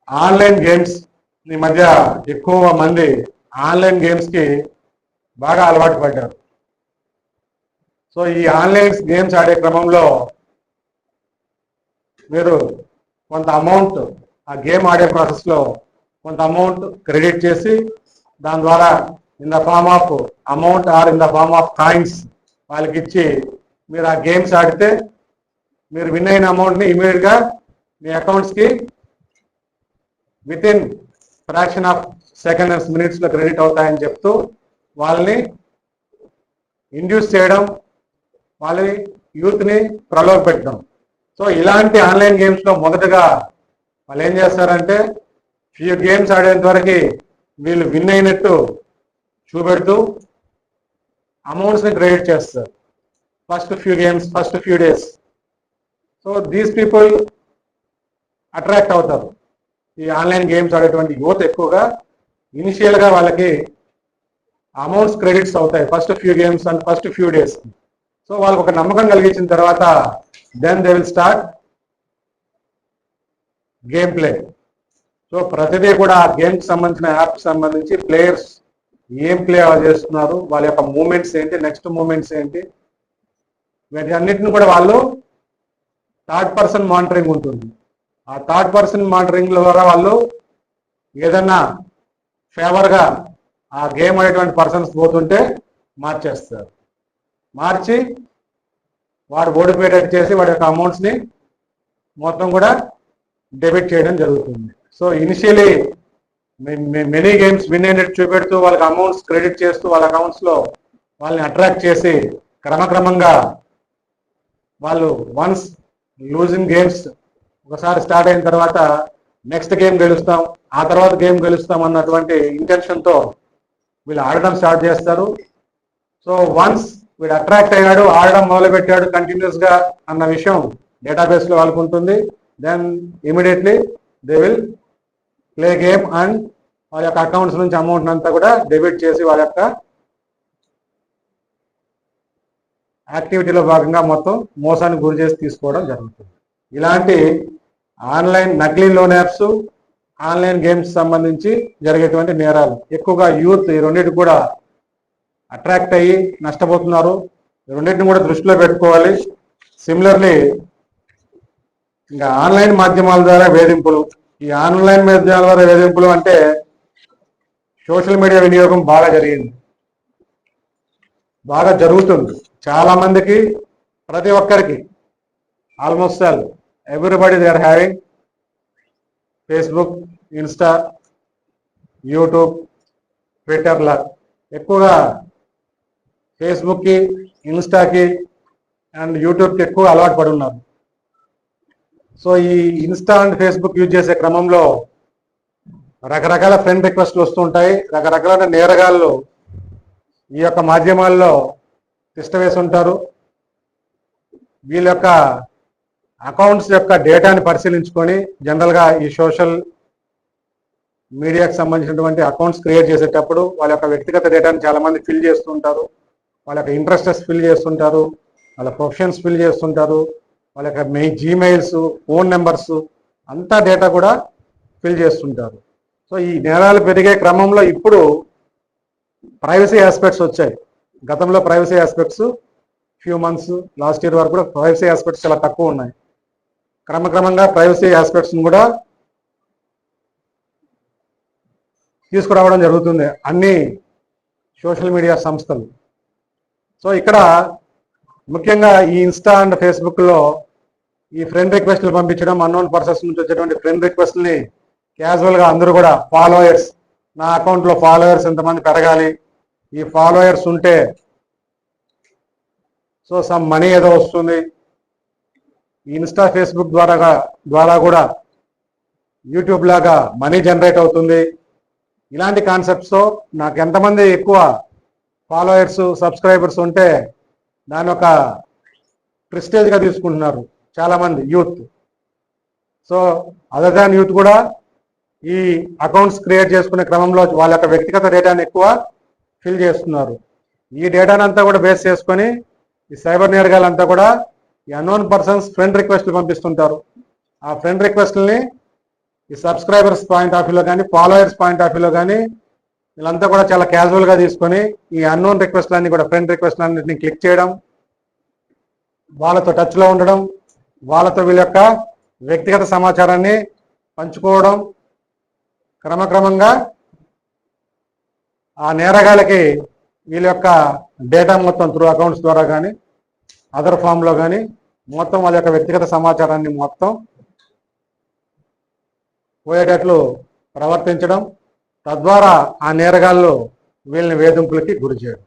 Online games ఈ మధ్య ఎక్కువ మంది ఆన్లైన్ గేమ్స్కి బాగా అలవాటు పడ్డారు. సో ఈ ఆన్లైన్ గేమ్స్ ఆడే క్రమంలో మీరు కొంత అమౌంట్ ఆ గేమ్ ఆడే ప్రాసెస్లో కొంత అమౌంట్ క్రెడిట్ చేసి దాని ద్వారా in the form of amount or in the form of coins వాళ్ళకి ఇచ్చి మీరు ఆ గేమ్స్ ఆడితే మీరు విన్ అయిన అమౌంట్ని ఇమీడియట్గా మీ అకౌంట్స్కి with in fraction of seconds మినిట్స్లో క్రెడిట్ అవుతాయని చెప్తూ వాళ్ళని ఇండ్యూస్ చేయడం, వాళ్ళని యూత్ని ప్రలోభ పెట్టడం. సో ఇలాంటి ఆన్లైన్ గేమ్స్లో మొదటగా వాళ్ళు ఏం చేస్తారంటే ఫ్యూ గేమ్స్ ఆడేంత వరకు వీళ్ళు విన్ అయినట్టు చూపెడుతూ అమౌంట్స్ని క్రెడిట్ చేస్తారు first few games, first few days. So these people attract అవుతారు. ఈ ఆన్లైన్ గేమ్స్ ఆడేటువంటి యువత ఎక్కువగా ఇనిషియల్గా వాళ్ళకి అమౌంట్స్ క్రెడిట్స్ అవుతాయి first few games and first few days. So వాళ్ళకి ఒక నమ్మకం కలిగించిన తర్వాత then they will start game play. So ప్రతిదీ కూడా ఆ గేమ్కి సంబంధించిన యాప్ సంబంధించి ప్లేయర్స్ ఏం ప్లే చేస్తున్నారు, వాళ్ళ యొక్క మూమెంట్స్ ఏంటి, నెక్స్ట్ మూమెంట్స్ ఏంటి, వీటన్నిటిని కూడా వాళ్ళు థర్డ్ పర్సన్ మానిటరింగ్ ఉంటుంది. ఆ థర్డ్ పర్సన్ మానిటరింగ్ ద్వారా వాళ్ళు ఏదన్నా ఫేవర్గా ఆ గేమ్ అనేటువంటి పర్సన్స్ పోతుంటే మార్చేస్తారు. మార్చి వాడు ఓడిపోయేటట్టు చేసి వాడి యొక్క అమౌంట్స్ని మొత్తం కూడా డెబిట్ చేయడం జరుగుతుంది. So initially many games win అయినట్టు చూపెడుతూ వాళ్ళకి అమౌంట్స్ క్రెడిట్ చేస్తూ వాళ్ళ అకౌంట్స్లో వాళ్ళని అట్రాక్ట్ చేసి క్రమక్రమంగా వాళ్ళు వన్స్ లూజింగ్ గేమ్స్ ఒకసారి స్టార్ట్ అయిన తర్వాత నెక్స్ట్ గేమ్ గెలుస్తాం, ఆ తర్వాత గేమ్ గెలుస్తాం అన్నటువంటి ఇంటెన్షన్తో వీళ్ళు ఆడడం స్టార్ట్ చేస్తారు. సో వన్స్ వీడు అట్రాక్ట్ అయ్యాడు, ఆడడం మొదలుపెట్టాడు కంటిన్యూస్గా అన్న విషయం డేటాబేస్లో వాళ్ళకు ఉంటుంది. Then immediately they will play game and వాళ్ళ యొక్క అకౌంట్స్ నుంచి అమౌంట్ అంతా కూడా డెబిట్ చేసి వాళ్ళ యొక్క యాక్టివిటీలో భాగంగా మొత్తం మోసానికి గురి చేసి తీసుకోవడం జరుగుతుంది. ఇలాంటి ఆన్లైన్ నకిలీ లోన్ యాప్స్, ఆన్లైన్ గేమ్స్ సంబంధించి జరిగేటువంటి నేరాలు ఎక్కువగా యూత్ ఈ రెండింటికి కూడా అట్రాక్ట్ అయ్యి నష్టపోతున్నారు. ఈ రెండింటిని కూడా దృష్టిలో పెట్టుకోవాలి. సిమిలర్లీ ఇంకా ఆన్లైన్ మాధ్యమాల ద్వారా వేధింపులు, ఈ ఆన్లైన్ మాధ్యమాల ద్వారా వేధింపులు అంటే సోషల్ మీడియా వినియోగం బాగా జరిగింది, బాగా జరుగుతుంది. చాలా మందికి, ప్రతి ఒక్కరికి, almost all everybody they are having Facebook, Insta, YouTube, ట్విట్టర్లా ఎక్కువగా ఫేస్బుక్కి, ఇన్స్టాకి అండ్ యూట్యూబ్కి ఎక్కువ అలవాటు పడి ఉన్నారు. సో ఈ ఇన్స్టా అండ్ ఫేస్బుక్ యూజ్ చేసే క్రమంలో రకరకాల ఫ్రెండ్ రిక్వెస్ట్లు వస్తుంటాయి. రకరకాల నేరగాళ్ళు ఈ యొక్క మాధ్యమాల్లో తిష్టవేసి ఉంటారు. వీళ్ళ యొక్క అకౌంట్స్ యొక్క డేటాని పరిశీలించుకొని జనరల్గా ఈ సోషల్ మీడియాకి సంబంధించినటువంటి అకౌంట్స్ క్రియేట్ చేసేటప్పుడు వాళ్ళ యొక్క వ్యక్తిగత డేటాని చాలామంది ఫిల్ చేస్తుంటారు. వాళ్ళ యొక్క ఇంట్రెస్టెస్ ఫిల్ చేస్తుంటారు, వాళ్ళ ప్రొఫెషన్స్ ఫిల్ చేస్తుంటారు, వాళ్ళ యొక్క జీమెయిల్స్, ఫోన్ నెంబర్స్ అంతా డేటా కూడా ఫిల్ చేస్తుంటారు. సో ఈ నేరాలు పెరిగే క్రమంలో ఇప్పుడు ప్రైవసీ ఆస్పెక్ట్స్ వచ్చాయి. గతంలో privacy aspects few months last year వరకు కూడా ప్రైవసీ ఆస్పెక్ట్స్ చాలా తక్కువ ఉన్నాయి. క్రమక్రమంగా ప్రైవసీ ఆస్పెక్ట్స్ని కూడా తీసుకురావడం జరుగుతుంది అన్ని సోషల్ మీడియా సంస్థలు. సో ఇక్కడ ముఖ్యంగా ఈ ఇన్స్టా అండ్ ఫేస్బుక్లో ఈ ఫ్రెండ్ రిక్వెస్ట్లు పంపించడం, అన్నోన్ పర్సన్స్ నుంచి వచ్చేటువంటి ఫ్రెండ్ రిక్వెస్ట్ని క్యాజువల్గా అందరూ కూడా ఫాలోయర్స్, నా అకౌంట్లో ఫాలోయర్స్ ఎంతమంది పెరగాలి, ఈ ఫాలోయర్స్ ఉంటే సో సమ్ మనీ ఏదో వస్తుంది, ఇన్స్టా ఫేస్బుక్ ద్వారా కూడా యూట్యూబ్ లాగా మనీ జనరేట్ అవుతుంది. ఇలాంటి కాన్సెప్ట్స్తో నాకు ఎంతమంది ఎక్కువ ఫాలోయర్స్, సబ్స్క్రైబర్స్ ఉంటే దాని ఒక ప్రెస్టేజ్గా తీసుకుంటున్నారు చాలామంది youth. So other than youth కూడా ఈ అకౌంట్స్ క్రియేట్ చేసుకునే క్రమంలో వాళ్ళ యొక్క వ్యక్తిగత డేటాని ఎక్కువ ఫిల్ చేస్తున్నారు. ఈ డేటాని అంతా కూడా బేస్ చేసుకొని ఈ సైబర్ నేరగాలంతా కూడా ఈ అన్నోన్ పర్సన్స్ ఫ్రెండ్ రిక్వెస్ట్లు పంపిస్తుంటారు. ఆ ఫ్రెండ్ రిక్వెస్ట్ని ఈ సబ్స్క్రైబర్స్ పాయింట్ ఆఫ్ వ్యూలో కానీ ఫాలోయర్స్ పాయింట్ ఆఫ్ వ్యూలో కానీ వీళ్ళంతా కూడా చాలా క్యాజువల్గా తీసుకొని ఈ అన్నోన్ రిక్వెస్ట్లన్నీ కూడా ఫ్రెండ్ రిక్వెస్ట్లన్నింటినీ క్లిక్ చేయడం, వాళ్ళతో టచ్లో ఉండడం, వాళ్ళతో వీళ్ళ యొక్క వ్యక్తిగత సమాచారాన్ని పంచుకోవడం, క్రమక్రమంగా ఆ నేరగాళ్ళకి వీళ్ళ యొక్క డేటా మొత్తం త్రూ అకౌంట్స్ ద్వారా కానీ అదర్ ఫామ్లో కానీ మొత్తం వాళ్ళ యొక్క వ్యక్తిగత సమాచారాన్ని మొత్తం పోయేటట్లు ప్రవర్తించడం, తద్వారా ఆ నేరగాళ్ళు వీళ్ళని వేధింపులకి గురి చేయడం.